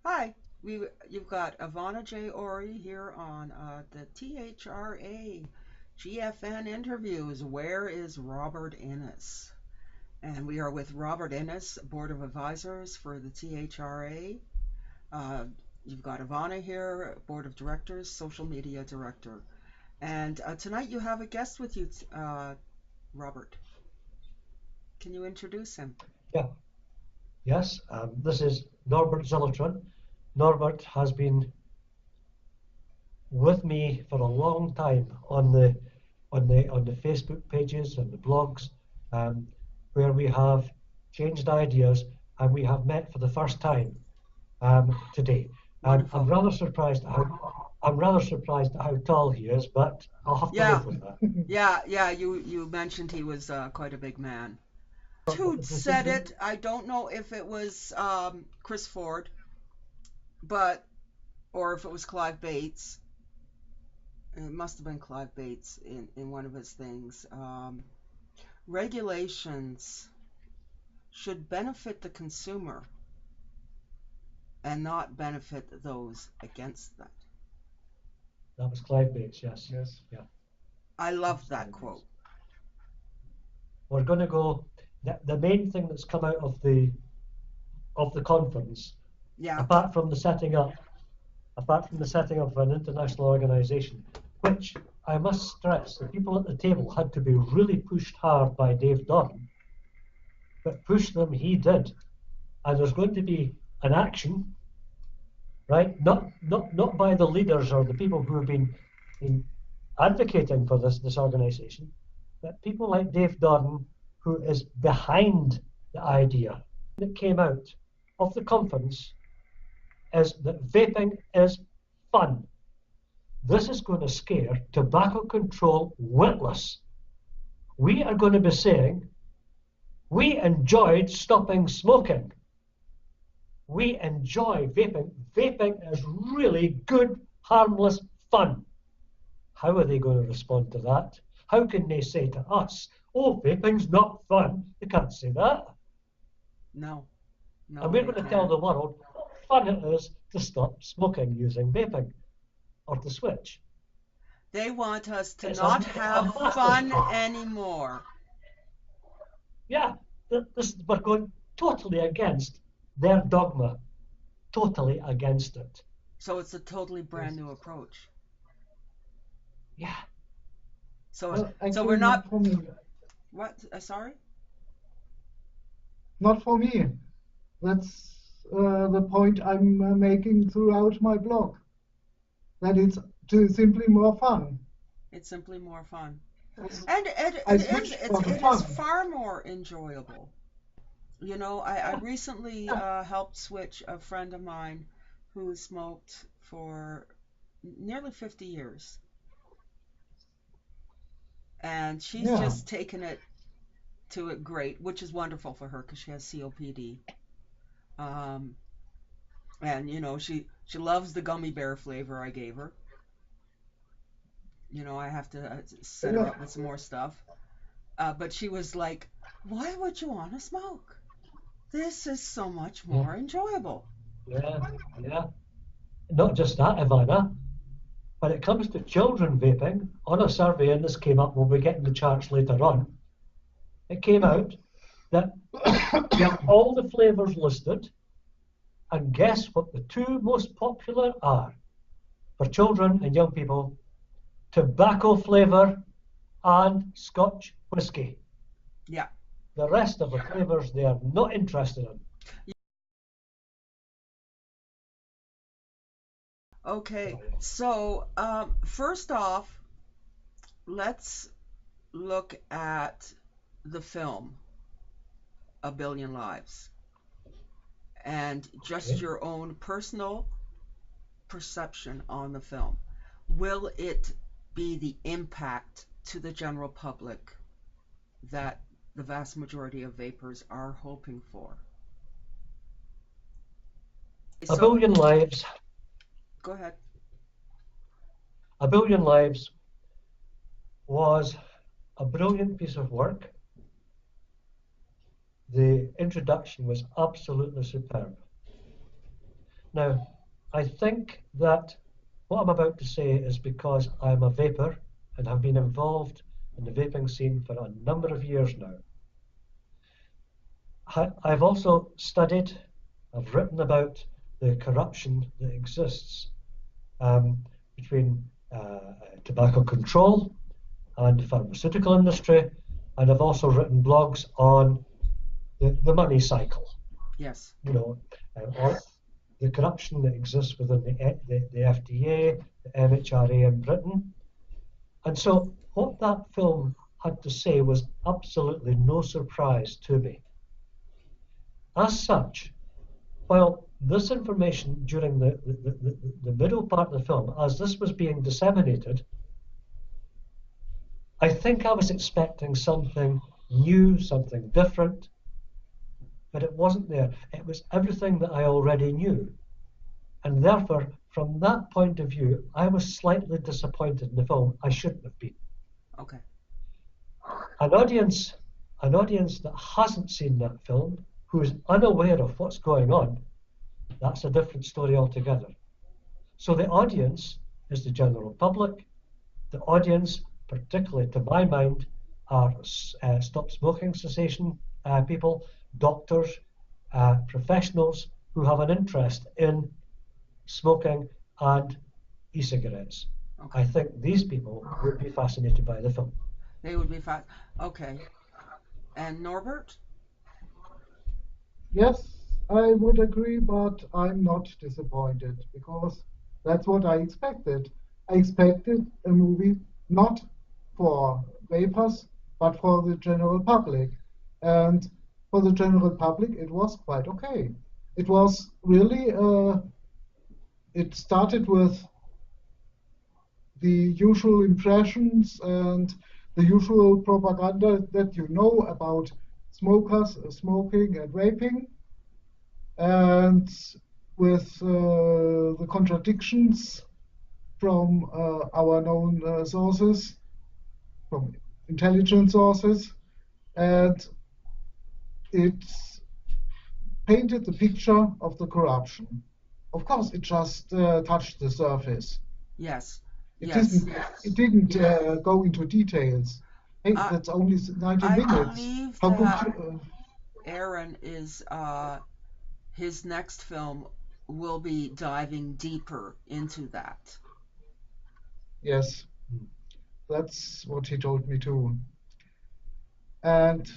Hi, you've got Ivana J. Ori here on the THRA GFN interviews. Where is Robert Innes? And we are with Robert Innes, Board of Advisors for the THRA. Uh, you've got Ivana here, Board of Directors, Social Media Director. And tonight you have a guest with you, Robert. Can you introduce him? Yeah, yes. This is Norbert Zillertron. Norbert has been with me for a long time on the Facebook pages and the blogs, um, where we have changed ideas and we have met for the first time today. Wonderful. I'm rather surprised at how tall he is, but I'll have to Yeah, live with that. yeah. You mentioned he was quite a big man. Who said it? I don't know if it was Chris Ford, but or if it was Clive Bates. It must have been Clive Bates in one of his things. Regulations should benefit the consumer and not benefit those against them. That was Clive Bates, yes. Yes. Yeah. I love that quote. We're going to go. The main thing that's come out of the conference, Yeah, apart from the setting up of an international organisation, which I must stress, the people at the table had to be really pushed hard by Dave Dunn, but push them he did, and there's going to be an action, right? Not by the leaders or the people who have been advocating for this organisation, but people like Dave Dunn, who is behind the idea that came out of the conference, is that vaping is fun. This is going to scare tobacco control witless. We are going to be saying, we enjoyed stopping smoking. We enjoy vaping. Vaping is really good, harmless fun. How are they going to respond to that? How can they say to us, oh, vaping's not fun? They can't say that. no, no, And we're they going to tell can't. the world what fun it is to stop smoking using vaping or to switch. They want us to It's not a have massive fun thing. anymore. Yeah, we're going totally against their dogma, totally against it. So it's a totally brand Yes. new approach. Yeah, So Well, so actually, we're not not for me. what? Sorry. Not for me. That's the point I'm making throughout my blog. That it's simply more fun. It's simply more fun. Yes. And it, I it is switched for the it is fun. far more enjoyable. You know, I Yeah, recently yeah, helped switch a friend of mine who smoked for nearly 50 years. And she's yeah. just taken it to it great, which is wonderful for her because she has COPD. Um, and she loves the gummy bear flavor I gave her. I have to set her Yeah. up with some more stuff. But she was like, "Why would you want to smoke? This is so much yeah, more enjoyable." yeah, yeah. Not just that, Ivana. When it comes to children vaping, on a survey, and this came up, we'll be getting the charts later on, it came out that you have all the flavours listed, and guess what the two most popular are for children and young people? Tobacco flavour and Scotch whisky. Yeah. The rest of the flavours they are not interested in. Okay. So first off, let's look at the film A Billion Lives and just Okay. your own personal perception on the film. Will it be the impact to the general public that the vast majority of vapors are hoping for? A So billion lives, go ahead. a billion lives was a brilliant piece of work. The introduction was absolutely superb. Now, I think that what I'm about to say is because I'm a vapor and have been involved in the vaping scene for a number of years now. I've also studied, I've written about the corruption that exists between tobacco control and the pharmaceutical industry, and I've also written blogs on the money cycle. Yes. You know, or the corruption that exists within the FDA, the MHRA in Britain. And so what that film had to say was absolutely no surprise to me. As such, while this information during the middle part of the film, as this was being disseminated, I think I was expecting something new, something different, but it wasn't there. It was everything that I already knew. And therefore, from that point of view, I was slightly disappointed in the film. I shouldn't have been. Okay. An audience that hasn't seen that film, who is unaware of what's going on, that's a different story altogether. So the audience is the general public. The audience, particularly to my mind, are stop smoking cessation people, doctors, professionals who have an interest in smoking and e-cigarettes. Okay. I think these people would be fascinated by the film. They would be fine. Okay. And Norbert? Yes, I would agree, but I'm not disappointed because that's what I expected. I expected a movie not for vapors, but for the general public. And for the general public, it was quite okay. It was really, it started with the usual impressions and the usual propaganda that you know about smokers, smoking and vaping, and with the contradictions from our known sources, from intelligence sources, and it painted the picture of the corruption. Of course, it just touched the surface. Yes. It Yes. didn't. It didn't go into details. Hey, that's only 90 I minutes. believe How that could you? Aaron is his next film will be diving deeper into that. Yes, that's what he told me too. And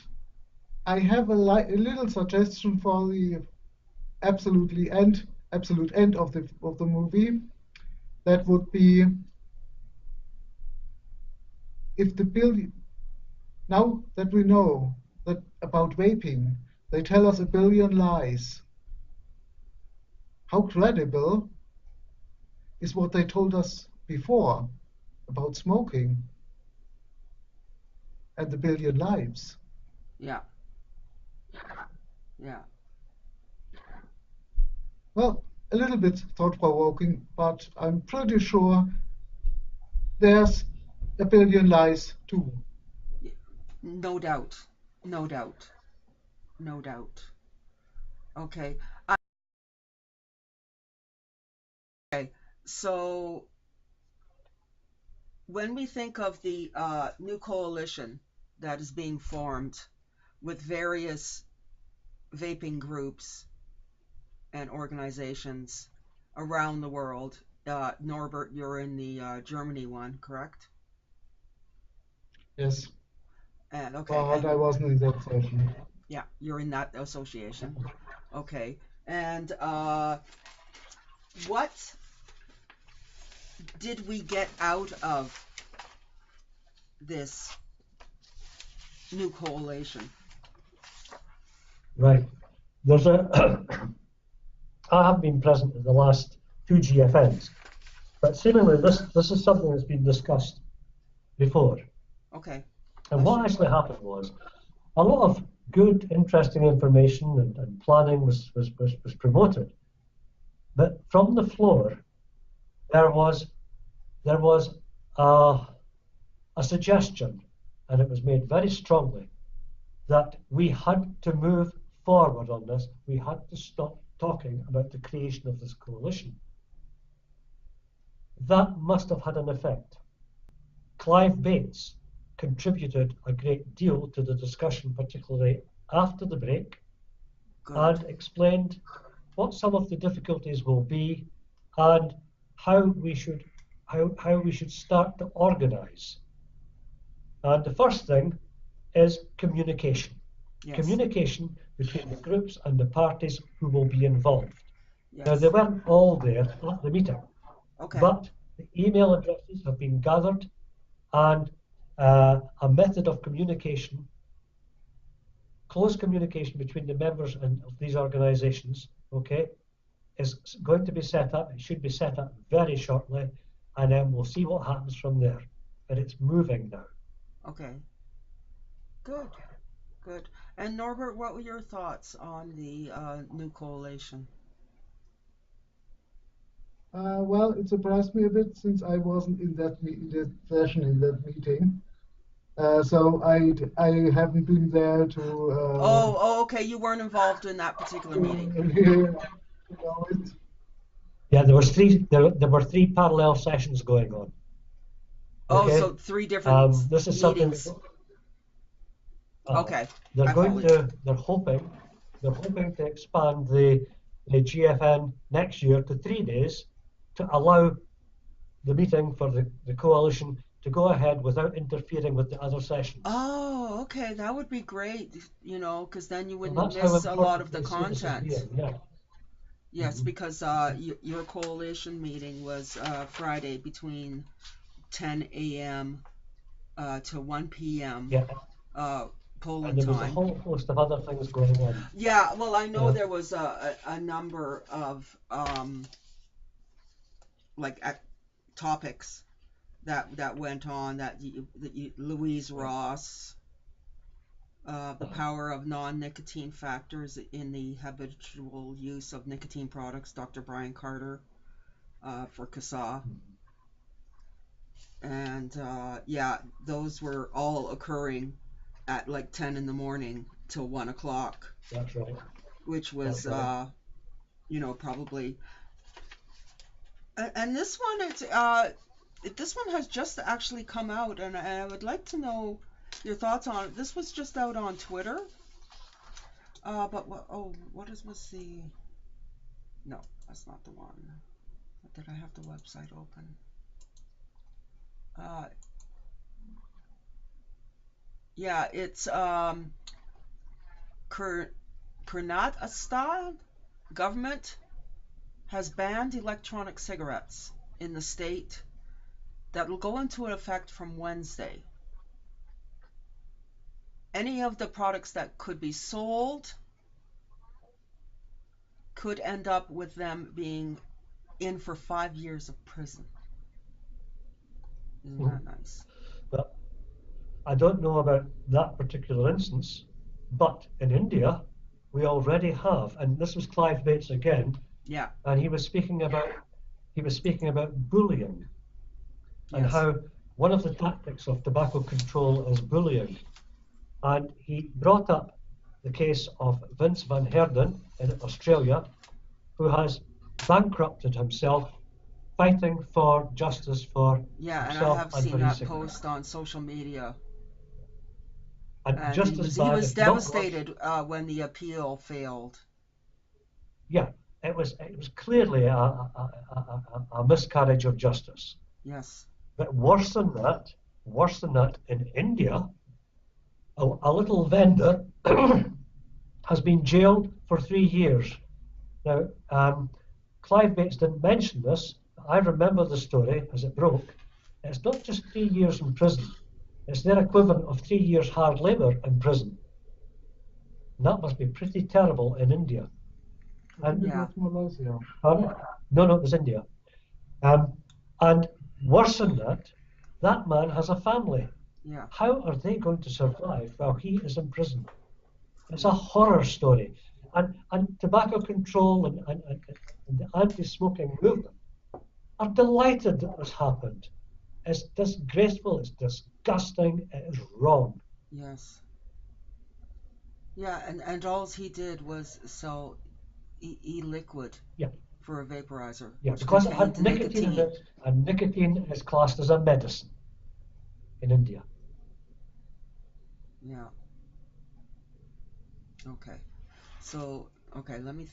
I have a little suggestion for the absolute end of the movie. That would be if the billion. Now that we know that about vaping, they tell us a billion lies. How credible is what they told us before about smoking and the billion lives? Yeah. Yeah. Well, a little bit thought-provoking, but I'm pretty sure there's a billion lies too. No doubt. No doubt. No doubt. Okay. Okay. So when we think of the new coalition that is being formed with various vaping groups and organizations around the world, Norbert, you're in the Germany one, correct? Yes, And okay, but I wasn't in that session. yeah, you're in that association. Okay, and what did we get out of this new coalition? Right. There's a. I have been present at the last 2 GFNs, but seemingly this is something that's been discussed before. Okay. And what actually happened was a lot of good, interesting information and planning was promoted, but from the floor there was a suggestion, and it was made very strongly, that we had to move forward on this. We had to stop talking about the creation of this coalition. That must have had an effect. Clive Bates contributed a great deal to the discussion, particularly after the break, Good. and explained what some of the difficulties will be and how we should start to organise. And the first thing is communication. Yes. Communication between the groups and the parties who will be involved. Yes. Now, they weren't all there at the meeting, Okay. but the email addresses have been gathered, and a method of communication, close communication between the members of these organisations, okay, is going to be set up. It should be set up very shortly, and then we'll see what happens from there. But it's moving now. Okay. Good. Good. And Norbert, what were your thoughts on the new coalition? Well, it surprised me a bit since I wasn't in that session, in that meeting. So I haven't been there to. Okay. You weren't involved in that particular meeting. Yeah, there were three parallel sessions going on. Okay? Oh, so 3 different this is meetings. Something. Okay. They're hoping to expand the GFN next year to 3 days to allow the meeting for the coalition to go ahead without interfering with the other sessions. Oh, okay. That would be great, because then you wouldn't That's miss how a lot of the important this is content. being, yeah. Yes, because your coalition meeting was Friday between 10 a.m. To 1 p.m. Yeah. Poland And there was a time. whole host of other things going on. Yeah, well, I know Yeah. there was a number of topics that went on that Louise Ross, the power of non-nicotine factors in the habitual use of nicotine products, Dr. Brian Carter for CASA. And those were all occurring at like 10 in the morning till 1 o'clock. That's right. Which was, That's right. Probably. And this one, this one has just actually come out, and I would like to know your thoughts on it. This was just out on Twitter. But was the? No, that's not the one. Did I have the website open? It's Karnataka government has banned electronic cigarettes in the state. That will go into effect from Wednesday. Any of the products that could be sold could end up with them being in for 5 years of prison. Isn't that nice? Well, I don't know about that particular instance, but in India we already have, and this was Clive Bates again. Yeah. And he was speaking about bullying, and how one of the tactics of tobacco control is bullying. And he brought up the case of Vince Van Heerden in Australia, who has bankrupted himself fighting for justice for himself. And I have seen that cigarettes. post on social media. And just he was devastated when the appeal failed. Yeah, it was clearly a miscarriage of justice. Yes. But worse than that, in India, a little vendor has been jailed for 3 years. Now, Clive Bates didn't mention this. I remember the story as it broke. It's not just 3 years in prison. It's their equivalent of 3 years hard labour in prison. And that must be pretty terrible in India. And Malaysia. No, it was India. And worse than that, that man has a family. Yeah. How are they going to survive while he is in prison? It's a horror story. And tobacco control and the anti-smoking movement are delighted that this happened. It's disgraceful, it's disgusting, it is wrong. Yes. Yeah, and all he did was sell e-liquid Yeah. for a vaporizer. Yeah, which because it had contains nicotine in it, and nicotine is classed as a medicine in India. Yeah. Okay. So, okay, let me